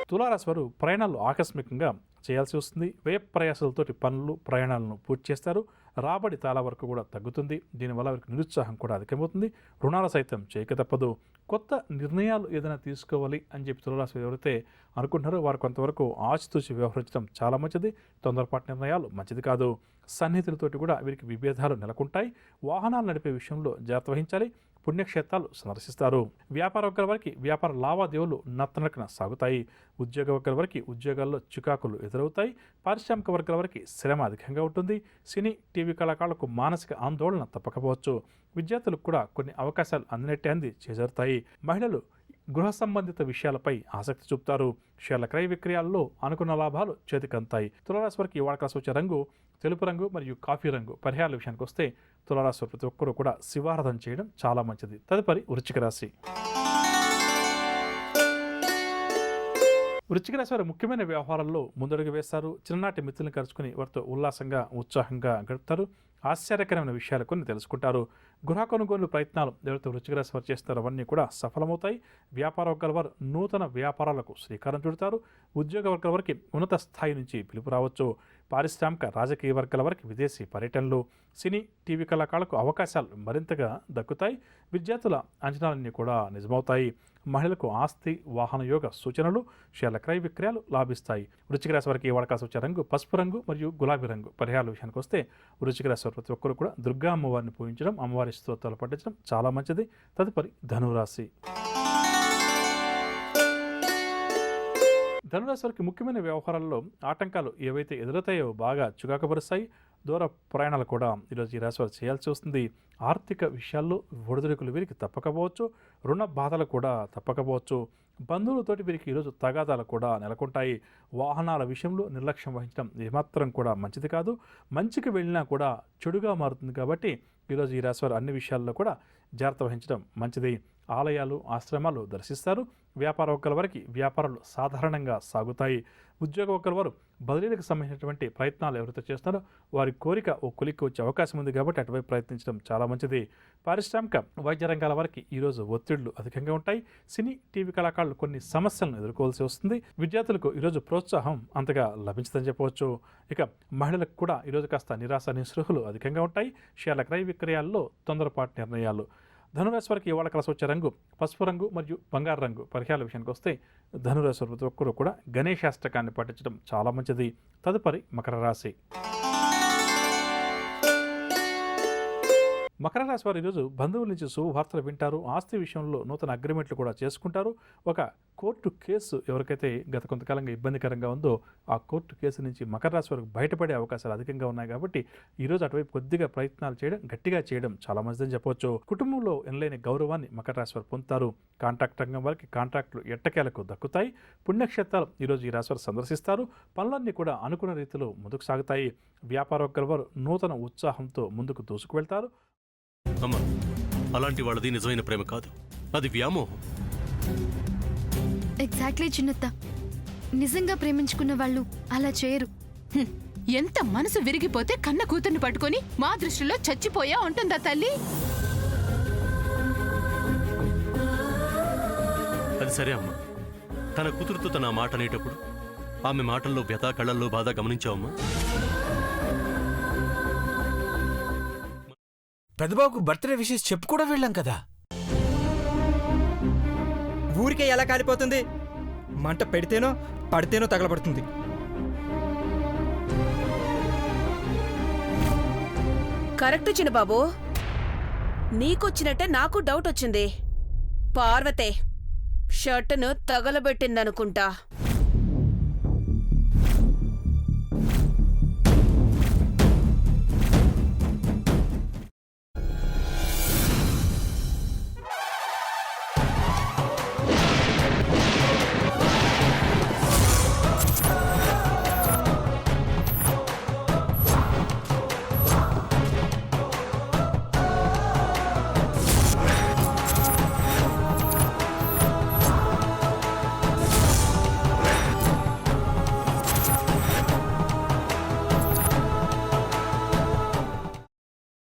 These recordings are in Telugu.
తులారాశి వారు ప్రయాణాలు ఆకస్మికంగా చేయాల్సి వస్తుంది. వ్యయ ప్రయాసాలతోటి పనులు ప్రయాణాలను పూర్తి చేస్తారు. రాబడి చాలా వరకు కూడా తగ్గుతుంది. దీనివల్ల వారికి నిరుత్సాహం కూడా అధికమవుతుంది. రుణాలు సైతం చేయక తప్పదు. కొత్త నిర్ణయాలు ఏదైనా తీసుకోవాలి అని చెప్పి తులారాశి ఎవరైతే అనుకుంటున్నారో వారు కొంతవరకు ఆచితూచి వ్యవహరించడం చాలా మంచిది. తొందరపాటు నిర్ణయాలు మంచిది కాదు. సన్నిహితులతోటి కూడా వీరికి విభేదాలు నెలకొంటాయి. వాహనాలు నడిపే విషయంలో జాగ్రత్త వహించాలి. పుణ్యక్షేత్రాలు సందర్శిస్తారు. వ్యాపార వర్గాల వారికి వ్యాపార లావాదేవీలు నత్తనడకన సాగుతాయి. ఉద్యోగ వర్గాల వారికి ఉద్యోగాల్లో చికాకులు ఎదురవుతాయి. పారిశ్రామిక వర్గాల వారికి శ్రమ అధికంగా ఉంటుంది. సినీ టీవీ కళాకారులకు మానసిక ఆందోళన తప్పకపోవచ్చు. విద్యార్థులకు కూడా కొన్ని అవకాశాలు అందినట్టే అంది చేజారుతాయి. మహిళలు గృహ సంబంధిత విషయాలపై ఆసక్తి చూపుతారు. షేర్ల క్రయ విక్రయాల్లో అనుకున్న లాభాలు చేతికంతాయి. తులారాశి వారికి ఈ వాడకాల్సి వచ్చే రంగు తెలుపు రంగు మరియు కాఫీ రంగు. పరిహారాల విషయానికి వస్తే తులారాశి వారు ప్రతి ఒక్కరూ కూడా శివారాధన చేయడం చాలా మంచిది. తదుపరి వృశ్చిక రాశి. వృశ్చిక రాశి వారు ముఖ్యమైన వ్యవహారాల్లో ముందడుగు వేస్తారు. చిన్ననాటి మిత్రులను కలుసుకుని వారితో ఉల్లాసంగా ఉత్సాహంగా గడుపుతారు. ఆశ్చర్యకరమైన విషయాలు కొన్ని తెలుసుకుంటారు. గృహ కొనుగోలు ప్రయత్నాలు ఎవరైతే వృశ్చిక రాశి వారు చేస్తారో అవన్నీ కూడా సఫలమవుతాయి. వ్యాపార వర్గాల వారు నూతన వ్యాపారాలకు శ్రీకారం చుడతారు. ఉద్యోగ వర్గాల వారికి ఉన్నత స్థాయి నుంచి పిలుపు రావచ్చు. పారిశ్రామిక రాజకీయ వర్గాల వారికి విదేశీ పర్యటనలు, సినీ టీవీ కళాకారులకు అవకాశాలు మరింతగా దక్కుతాయి. విద్యార్థుల అంచనాలన్నీ కూడా నిజమవుతాయి. మహిళలకు ఆస్తి వాహన యోగ సూచనలు, షేర్ల క్రయ విక్రయాలు లాభిస్తాయి. వృశ్చిక రాశి వారికి ఈ వాడకాల్సి వచ్చే రంగు పసుపు రంగు మరియు గులాబీ రంగు. పరిహారాల విషయానికి వస్తే వృశ్చిక రాశి వారు ప్రతి ఒక్కరు కూడా దుర్గా అమ్మవారిని పూజించడం, అమ్మవారి స్తోత్రాలు పఠించడం చాలా మంచిది. తదుపరి ధనురాశి. ధనురాశి వారికి ముఖ్యమైన వ్యవహారాల్లో ఆటంకాలు ఏవైతే ఎదురవుతాయో బాగా చికాకుపరుస్తాయి. దూర ప్రయాణాలు కూడా ఈరోజు ఈ రాశి వారు చేయాల్సి వస్తుంది. ఆర్థిక విషయాల్లో ఒడిదుడుకులు వీరికి తప్పకపోవచ్చు. రుణ బాధలు కూడా తప్పకపోవచ్చు. బంధువులతోటి వీరికి ఈరోజు తగాదాలు కూడా నెలకొంటాయి. వాహనాల విషయంలో నిర్లక్ష్యం వహించడం ఏమాత్రం కూడా మంచిది కాదు. మంచికి వెళ్ళినా కూడా చెడుగా మారుతుంది. కాబట్టి ఈరోజు ఈ రాశి వారు అన్ని విషయాల్లో కూడా జాగ్రత్త వహించడం మంచిది. ఆలయాలు ఆశ్రమాలు దర్శిస్తారు. వ్యాపార వర్గాల వారికి వ్యాపారాలు సాధారణంగా సాగుతాయి. ఉద్యోగ వర్గాల వారు బదిలీలకు సంబంధించినటువంటి ప్రయత్నాలు ఎవరైతే చేస్తున్నారో వారి కోరిక ఓ కొలిక్కి వచ్చే అవకాశం ఉంది. కాబట్టి అటువైపు ప్రయత్నించడం చాలా మంచిది. పారిశ్రామిక వైద్య రంగాల వారికి ఈరోజు ఒత్తిళ్లు అధికంగా ఉంటాయి. సినీ టీవీ కళాకారులు కొన్ని సమస్యలను ఎదుర్కోవాల్సి వస్తుంది. విద్యార్థులకు ఈరోజు ప్రోత్సాహం అంతగా లభించదని చెప్పవచ్చు. ఇక మహిళలకు కూడా ఈరోజు కాస్త నిరాశ నిస్పృహలు అధికంగా ఉంటాయి. షేర్ల క్రయ విక్రయాల్లో తొందరపాటు నిర్ణయాలు. ధనురాశి వారికి ఇవాళ కలిసి వచ్చే రంగు పసుపు రంగు మరియు బంగారు రంగు. పరిహారాల విషయానికి వస్తే ధనురాశి వారు ప్రతి ఒక్కరూ కూడా గణేశాష్టకాన్ని పఠించడం చాలా మంచిది. తదుపరి మకర రాశి. మకర రాశి వారు ఈరోజు బంధువుల నుంచి శుభవార్తలు వింటారు. ఆస్తి విషయంలో నూతన అగ్రిమెంట్లు కూడా చేసుకుంటారు. ఒక కోర్టు కేసు ఎవరికైతే గత కొంతకాలంగా ఇబ్బందికరంగా ఉందో ఆ కోర్టు కేసు నుంచి మకర రాశి వారికి బయటపడే అవకాశాలు అధికంగా ఉన్నాయి. కాబట్టి ఈరోజు అటువైపు కొద్దిగా ప్రయత్నాలు చేయడం గట్టిగా చేయడం చాలా మంచిదని చెప్పవచ్చు. కుటుంబంలో ఎనలేని గౌరవాన్ని మకర రాశి వారు పొందుతారు. కాంట్రాక్ట్ రంగం వారికి కాంట్రాక్టులు ఎట్టకేలకు దక్కుతాయి. పుణ్యక్షేత్రాలు ఈరోజు ఈ రాశి వారు సందర్శిస్తారు. పనులన్నీ కూడా అనుకున్న రీతిలో ముందుకు సాగుతాయి. వ్యాపార వర్గాల వారు నూతన ఉత్సాహంతో ముందుకు దూసుకు వెళ్తారు. అమ్మా, అలాంటి వాళ్ళది నిజమైన ప్రేమ కాదు, అది వ్యామోహం. ఎగ్జాక్ట్లీ చిన్నత్త. నిజంగా ప్రేమించుకున్న వాళ్ళు అలా చేయరు. ఎంత మనసు విరిగిపోతే కన్న కూతుర్ని పట్టుకొని మా దృష్టిలో చచ్చిపోయా ఉంటుందా తల్లి? అది సరే అమ్మా, తన కూతురుతో తన మాట అనేటప్పుడు ఆమె మాటల్లో వ్యథా కళ్ళల్లో బాధ గమనించావమ్మా? పెద్దబాబుకు బర్త్డే విషెస్ చెప్పు కూడా వెళ్ళాం కదా. ఊరికే ఎలా కాలిపోతుంది? మంట పెడితేనో పడితేనో తగలబడుతుంది. కరెక్ట్ చిన్నబాబు, నీకొచ్చినట్టే నాకు డౌట్ వచ్చింది. పార్వతే షర్టును తగలబెట్టిందనుకుంటా.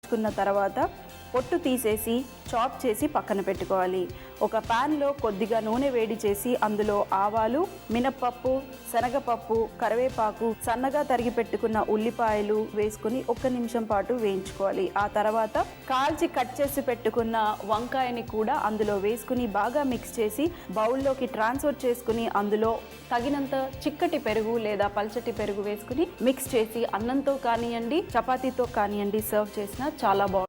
కున్న తర్వాత పొట్టు తీసేసి చాప్ చేసి పక్కన పెట్టుకోవాలి. ఒక ప్యాన్లో కొద్దిగా నూనె వేడి చేసి అందులో ఆవాలు, మినప్పప్పు, శనగపప్పు, కరివేపాకు, సన్నగా తరిగి పెట్టుకున్న ఉల్లిపాయలు వేసుకుని 1 నిమిషం పాటు వేయించుకోవాలి. ఆ తర్వాత కాల్చి కట్ చేసి పెట్టుకున్న వంకాయని కూడా అందులో వేసుకుని బాగా మిక్స్ చేసి బౌల్లోకి ట్రాన్స్ఫర్ చేసుకుని అందులో తగినంత చిక్కటి పెరుగు లేదా పల్చటి పెరుగు వేసుకుని మిక్స్ చేసి అన్నంతో కానివ్వండి, చపాతీతో కానివ్వండి సర్వ్ చేసినా చాలా బాగుంటుంది.